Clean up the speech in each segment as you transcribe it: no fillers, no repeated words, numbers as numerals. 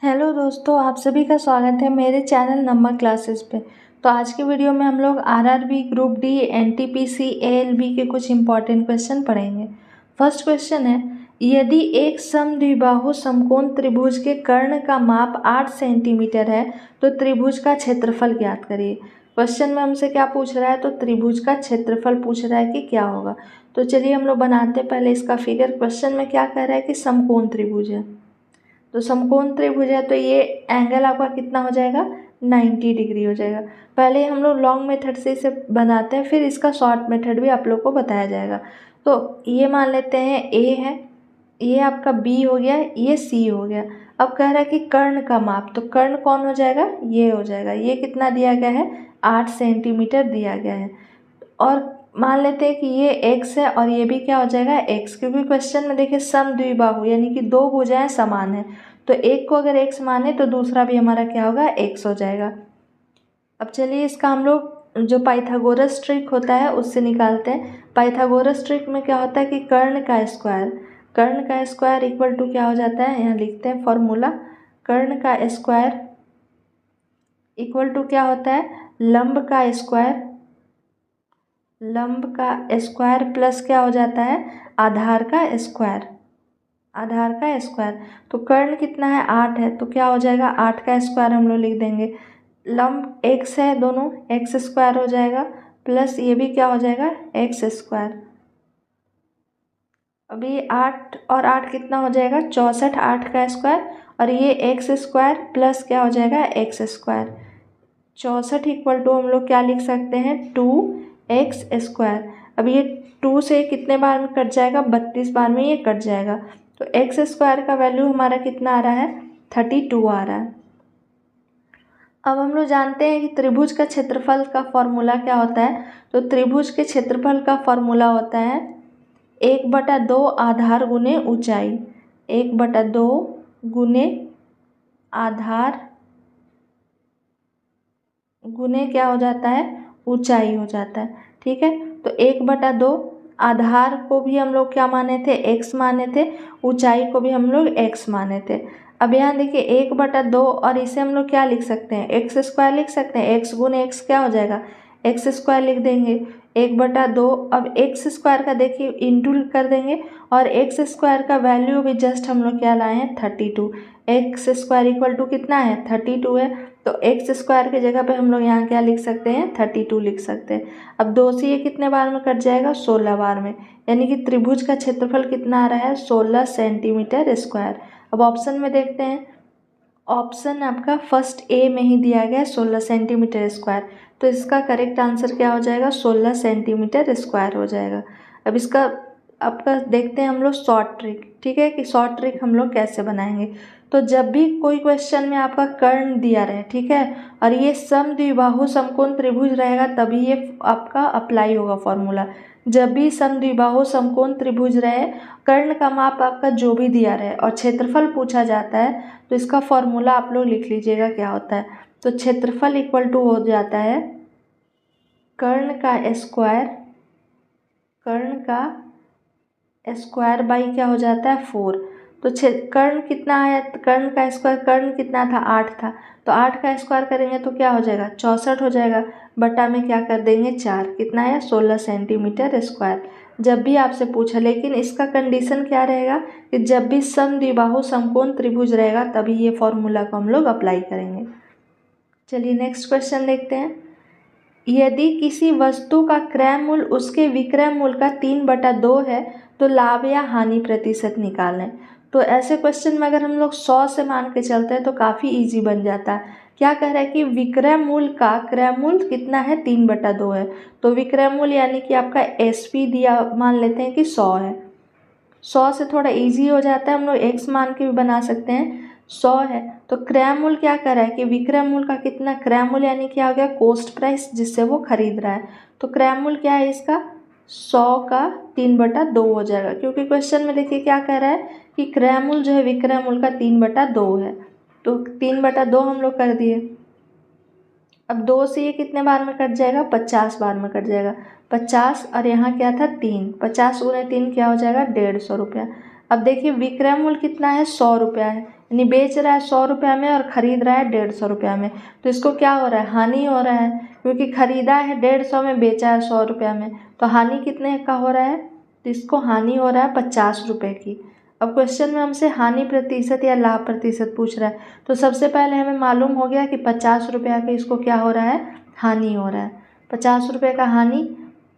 Hello दोस्तों, आप सभी का स्वागत है मेरे चैनल नंबर क्लासेस पे। तो आज की वीडियो में हम लोग आरआरबी, ग्रुप डी, एनटीपीसी, एएलबी के कुछ इंपॉर्टेंट क्वेश्चन पढ़ेंगे। फर्स्ट क्वेश्चन है, यदि एक समद्विबाहु समकोण त्रिभुज के कर्ण का माप 8 सेंटीमीटर है तो त्रिभुज का क्षेत्रफल ज्ञात करिए। क्वेश्चन में हमसे क्या पूछ रहा है, तो त्रिभुज का क्षेत्रफल पूछ रहा है कि क्या होगा। तो चलिए हम लोग बनाते हैं पहले इसका फिगर। क्वेश्चन में क्या कह रहा है कि समकोण त्रिभुज है, तो समकोण त्रिभुज है तो ये एंगल आपका कितना हो जाएगा, 90 डिग्री हो जाएगा। पहले हम लोग लॉन्ग मेथड से इसे बनाते हैं, फिर इसका शॉर्ट मेथड भी आप लोग को बताया जाएगा। तो ये मान लेते हैं ए है, ये आपका बी हो गया, ये सी हो गया। अब कह रहा है कि कर्ण का माप, तो कर्ण कौन हो जाएगा, ये हो जाएगा। ये कितना दिया गया है, 8 सेंटीमीटर दिया गया है। और मान लेते हैं कि ये x है और ये भी क्या हो जाएगा, x, क्योंकि क्वेश्चन में देखिए समद्विबाहु यानी कि दो भुजाएं समान है, तो एक को अगर x माने तो दूसरा भी हमारा क्या होगा, x हो जाएगा। अब चलिए इसका हम लोग जो पाइथागोरस ट्रिक होता है उससे निकालते हैं। पाइथागोरस ट्रिक में क्या होता है कि कर्ण का स्क्वायर इक्वल टू क्या हो जाता है, यहाँ लिखते हैं फॉर्मूला। कर्ण का स्क्वायर इक्वल टू क्या होता है, लंब का स्क्वायर प्लस क्या हो जाता है, आधार का स्क्वायर। तो कर्ण कितना है, 8 है, तो क्या हो जाएगा, 8 का स्क्वायर हम लोग लिख देंगे। लंब x है, दोनों x स्क्वायर हो जाएगा, प्लस ये भी क्या हो जाएगा, x स्क्वायर। अभी 8 और 8 कितना हो जाएगा, 64, 8 का स्क्वायर, और ये x स्क्वायर प्लस क्या हो जाएगा, x स्क्वायर। 64 इक्वल टू हम लोग क्या लिख सकते हैं, 2x स्क्वायर। अब ये 2 से कितने बार में कट जाएगा, 32 बार में ये कट जाएगा। तो x स्क्वायर का वैल्यू हमारा कितना आ रहा है, 32 आ रहा है। अब हम लोग जानते हैं कि त्रिभुज का क्षेत्रफल का फॉर्मूला क्या होता है। तो त्रिभुज के क्षेत्रफल का फॉर्मूला होता है 1/2 आधार गुने ऊंचाई। 1/2 गुने आधार गुने क्या हो जाता है, ऊंचाई हो जाता है। ठीक है, तो 1/2 आधार को भी हम लोग क्या माने थे, x माने थे, ऊंचाई को भी हम लोग x माने थे। अब यहाँ देखिए 1/2 और इसे हम लोग क्या लिख सकते हैं, x स्क्वायर लिख सकते हैं। x गुने x क्या हो जाएगा, x स्क्वायर लिख देंगे। 1/2 अब x स्क्वायर का देखिए इंटू कर देंगे, और x स्क्वायर का वैल्यू भी जस्ट हम लोग क्या लाए हैं, 32। x स्क्वायर इक्वल टू कितना है, 32 है, तो x स्क्वायर की जगह पे हम लोग यहाँ क्या लिख सकते हैं, 32 लिख सकते हैं। अब 2 से ये कितने बार में कट जाएगा, 16 बार में, यानी कि त्रिभुज का क्षेत्रफल कितना आ रहा है, 16 सेंटीमीटर स्क्वायर। अब ऑप्शन में देखते हैं, ऑप्शन आपका फर्स्ट ए में ही दिया गया है 16 सेंटीमीटर स्क्वायर, तो इसका करेक्ट आंसर क्या हो जाएगा, 16 सेंटीमीटर स्क्वायर हो जाएगा। अब इसका आपका देखते हैं हम लोग शॉर्ट ट्रिक। ठीक है, कि शॉर्ट ट्रिक हम लोग कैसे बनाएंगे। तो जब भी कोई क्वेश्चन में आपका कर्ण दिया रहे, ठीक है, और ये समद्विबाहु समकोण त्रिभुज रहेगा, तभी ये आपका अप्लाई होगा फॉर्मूला। जब भी समद्विबाहु समकोण त्रिभुज रहे, कर्ण का माप आपका जो भी दिया रहे और क्षेत्रफल पूछा जाता है, तो इसका फॉर्मूला आप लोग लिख लीजिएगा क्या होता है। तो क्षेत्रफल इक्वल टू हो जाता है कर्ण का स्क्वायर बाई क्या हो जाता है, 4। तो कर्ण कितना है, कर्ण का स्क्वायर, कर्ण कितना था, 8 था, तो 8 का स्क्वायर करेंगे तो क्या हो जाएगा, 64 हो जाएगा, बटा में क्या कर देंगे 4, कितना है, 16 सेंटीमीटर स्क्वायर। जब भी आपसे पूछा, लेकिन इसका कंडीशन क्या रहेगा कि जब भी समद्विबाहु समकोण त्रिभुज रहेगा तभी ये फॉर्मूला को हम लोग अप्लाई करेंगे। चलिए नेक्स्ट क्वेश्चन देखते हैं। यदि किसी वस्तु का क्रय मूल्य उसके विक्रय मूल्य का 3/2 है तो लाभ या हानि प्रतिशत निकालें। तो ऐसे क्वेश्चन में अगर हम लोग 100 से मान के चलते हैं तो काफ़ी इजी बन जाता है। क्या कह रहा है कि विक्रय मूल्य का क्रय मूल्य कितना है, 3/2 है, तो विक्रय मूल्य यानी कि आपका SP दिया, मान लेते हैं कि 100 है। 100 से थोड़ा इजी हो जाता है, हम लोग x मान के भी बना सकते हैं। 100 है तो क्रय मूल्य क्या कर रहा है कि विक्रय मूल्य का कितना, क्रय मूल्य यानी क्या हो गया, कॉस्ट प्राइस जिससे वो खरीद रहा है। तो क्रय मूल्य क्या है इसका, 100 का 3/2 हो जाएगा, क्योंकि क्वेश्चन में देखिए क्या कह रहा है कि क्रय मूल्य जो है विक्रय मूल्य का 3/2 है, तो 3/2 हम लोग कर दिए। अब 2 से ये कितने बार में कट जाएगा, 50 बार में कट जाएगा। 50 और यहाँ क्या था 3, 50 गुने 3 क्या हो जाएगा, 150 रुपया। अब देखिए विक्रय मूल्य कितना है, 100 रुपया है, यानी बेच रहा है 100 रुपये में और ख़रीद रहा है 150 रुपये में, तो इसको क्या हो रहा है, हानि हो रहा है, क्योंकि ख़रीदा है 150 में, बेचा है 100 रुपये में, तो हानि कितने का हो रहा है, तो इसको हानि हो रहा है 50 रुपये की। अब क्वेश्चन में हमसे हानि प्रतिशत या लाभ प्रतिशत पूछ रहा है, तो सबसे पहले हमें मालूम हो गया कि 50 रुपये का इसको क्या हो रहा है, हानि हो रहा है। 50 रुपये का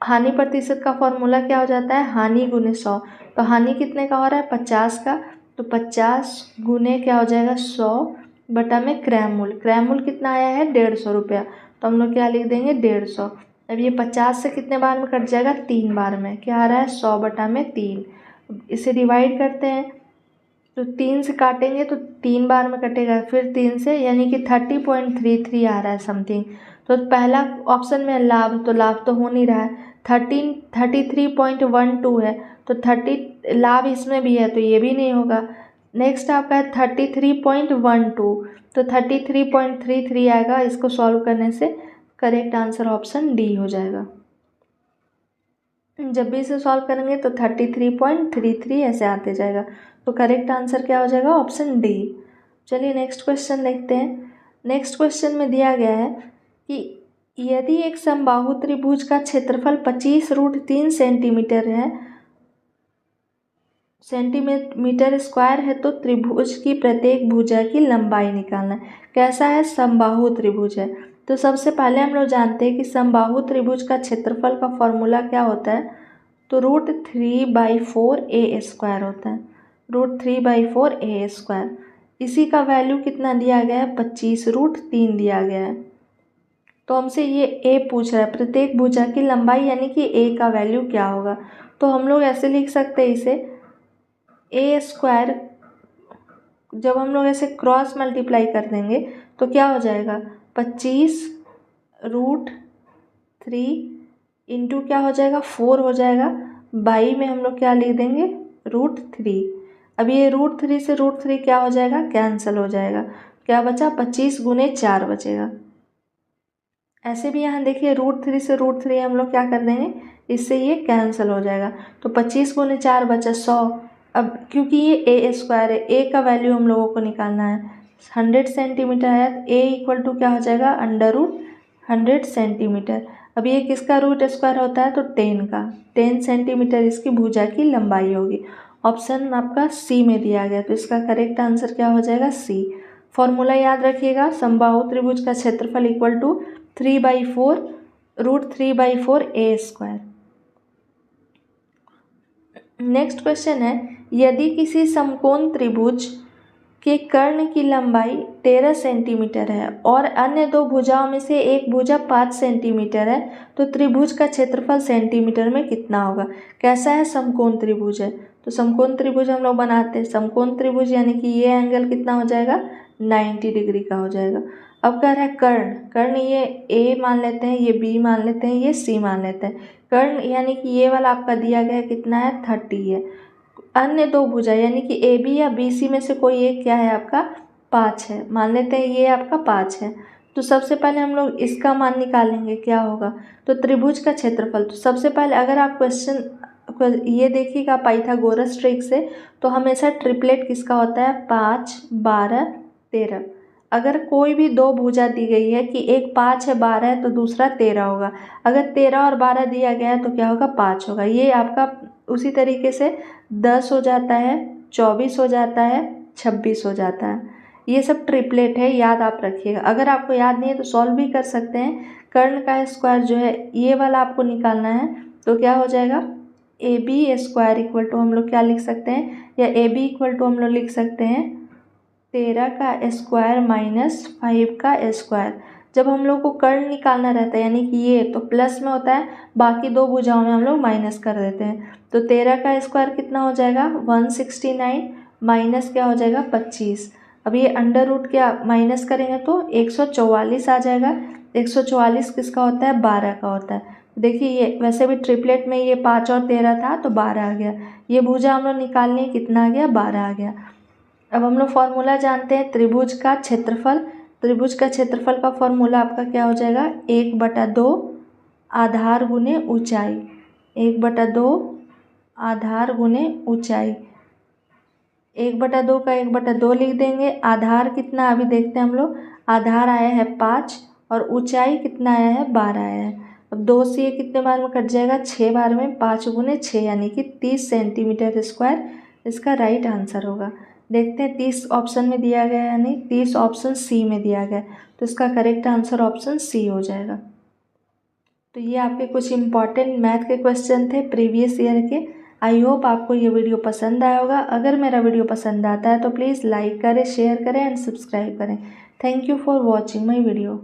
हानि प्रतिशत का फॉर्मूला क्या हो जाता है, हानि गुने 100, तो हानि कितने का हो रहा है, 50 का, तो 50 गुने क्या हो जाएगा 100 बटा में क्रय मूल्य कितना आया है 150 रुपया, तो हम लोग क्या लिख देंगे 150। अब ये 50 से कितने बार में कट जाएगा, 3 बार में, क्या आ रहा है 100 बटा में 3। इसे डिवाइड करते हैं तो 3 से काटेंगे तो 3 बार में कटेगा, फिर 3 से, यानी कि 30.33 आ रहा है समथिंग। तो पहला ऑप्शन में लाभ, तो लाभ तो हो नहीं रहा है, 33.12 है, तो 30 लाभ इसमें भी है तो ये भी नहीं होगा। नेक्स्ट आपका है 33.12, तो 33.33 आएगा। इसको सॉल्व करने से करेक्ट आंसर ऑप्शन डी हो जाएगा। जब भी इसे सॉल्व करेंगे तो 33.33 ऐसे आते जाएगा, तो करेक्ट आंसर क्या हो जाएगा, ऑप्शन डी। चलिए नेक्स्ट क्वेश्चन देखते हैं। नेक्स्ट क्वेश्चन में दिया गया है कि यदि एक समबाहु त्रिभुज का क्षेत्रफल 25√3 सेंटीमीटर स्क्वायर है, तो त्रिभुज की प्रत्येक भुजा की लंबाई निकालना है। कैसा है, समबाहु त्रिभुज है। तो सबसे पहले हम लोग जानते हैं कि समबाहु त्रिभुज का क्षेत्रफल का फॉर्मूला क्या होता है, तो √3/4 होता है, √3/4 इसी का वैल्यू कितना दिया गया है, 25√3 दिया गया है। तो हमसे ये ए पूछ रहा है प्रत्येक भुजा की लंबाई, यानी कि ए का वैल्यू क्या होगा। तो हम लोग ऐसे लिख सकते हैं इसे a², जब हम लोग ऐसे क्रॉस मल्टीप्लाई कर देंगे तो क्या हो जाएगा, 25√3 इंटू क्या हो जाएगा 4 हो जाएगा, बाई में हम लोग क्या लिख देंगे √3। अब ये √3 से √3 क्या हो जाएगा, कैंसिल हो जाएगा, क्या बचा 25 गुने 4 बचेगा। ऐसे भी यहाँ देखिए √3 से √3 हम लोग क्या कर देंगे, इससे ये कैंसिल हो जाएगा, तो 25 गुने 4 बचा 100। अब क्योंकि ये a² है, a का वैल्यू हम लोगों को निकालना है, 100 सेंटीमीटर है, तो a इक्वल टू क्या हो जाएगा, √100 सेंटीमीटर। अब ये किसका √² होता है, तो 10 का, 10 सेंटीमीटर इसकी भुजा की लंबाई होगी। ऑप्शन आपका सी में दिया गया, तो इसका करेक्ट आंसर क्या हो जाएगा, सी। फॉर्मूला याद रखिएगा, समबाहु त्रिभुज का क्षेत्रफल equal to 3/4 √3/4a²। Next question है, यदि किसी समकोण त्रिभुज के कर्ण की लंबाई 13 सेंटीमीटर है और अन्य दो भुजाओं में से एक भुजा 5 सेंटीमीटर है, तो त्रिभुज का क्षेत्रफल सेंटीमीटर में कितना होगा। कैसा है, समकोण त्रिभुज है, तो समकोण त्रिभुज हम लोग बनाते हैं, समकोण त्रिभुज यानी कि ये एंगल कितना हो जाएगा, 90 डिग्री का हो जाएगा। अब कह रहा है कर्ण ये ए मान लेते हैं, ये बी मान लेते हैं, ये सी मान लेते हैं। कर्ण यानी कि ये वाला आपका दिया गया है कितना है, 30 है। अन्य दो भुजा यानी कि ए बी या बी सी में से कोई एक क्या है आपका, 5 है, मान लेते हैं ये आपका 5 है। तो सबसे पहले हम लोग इसका मान निकालेंगे, क्या होगा, तो त्रिभुज का क्षेत्रफल। तो सबसे पहले अगर आप क्वेश्चन ये देखिएगा पाइथागोरस ट्रिक से, तो हमेशा ट्रिपलेट किसका होता है, 5, 12, 13। अगर कोई भी दो भुजा दी गई है कि एक 5 है, 12 है, तो दूसरा 13 होगा। अगर 13 और 12 दिया गया है तो क्या होगा, 5 होगा। ये आपका उसी तरीके से 10 हो जाता है, 24 हो जाता है, 26 हो जाता है। ये सब ट्रिपलेट है, याद आप रखिएगा। अगर आपको याद नहीं है तो सॉल्व भी कर सकते हैं। कर्ण का स्क्वायर जो है ये वाला आपको निकालना है, तो क्या हो जाएगा, AB² इक्वल टू हम लोग क्या लिख सकते हैं, या AB इक्वल टू हम लोग लिख सकते हैं 13 का स्क्वायर माइनस 5 का स्क्वायर। जब हम लोग को कर्ण निकालना रहता है यानी कि ये तो प्लस में होता है, बाकी दो भुजाओं में हम लोग माइनस कर देते हैं। तो 13 का स्क्वायर कितना हो जाएगा, 169 माइनस क्या हो जाएगा, 25। अब ये अंडर रूट क्या माइनस करेंगे तो 144 आ जाएगा। 144 किसका होता है, 12 का होता है। देखिए ये वैसे भी ट्रिपलेट में ये 5 और 13 था तो 12 आ गया। ये भुजा हम लोग निकालने कितना आ गया, 12 आ गया। अब हम लोग फॉर्मूला जानते हैं त्रिभुज का क्षेत्रफल। त्रिभुज का क्षेत्रफल का फॉर्मूला आपका क्या हो जाएगा, 1/2 आधार गुने ऊंचाई, 1/2 आधार गुने ऊंचाई। 1/2 का 1/2 लिख देंगे। आधार कितना अभी देखते हैं हम लोग, आधार आया है 5 और ऊंचाई कितना आया है 12 आया है। अब 2 से ये कितने बार में कट जाएगा, 6 बार में, 5 गुने 6 यानी कि 30 सेंटीमीटर स्क्वायर इसका राइट आंसर होगा। देखते हैं 30 ऑप्शन में दिया गया है या नहीं, 30 ऑप्शन सी में दिया गया है, तो इसका करेक्ट आंसर ऑप्शन सी हो जाएगा। तो ये आपके कुछ इंपॉर्टेंट मैथ के क्वेश्चन थे प्रीवियस ईयर के। आई होप आपको ये वीडियो पसंद आया होगा। अगर मेरा वीडियो पसंद आता है तो प्लीज़ लाइक करें, शेयर करें एंड सब्सक्राइब करें। Thank you for watching my video.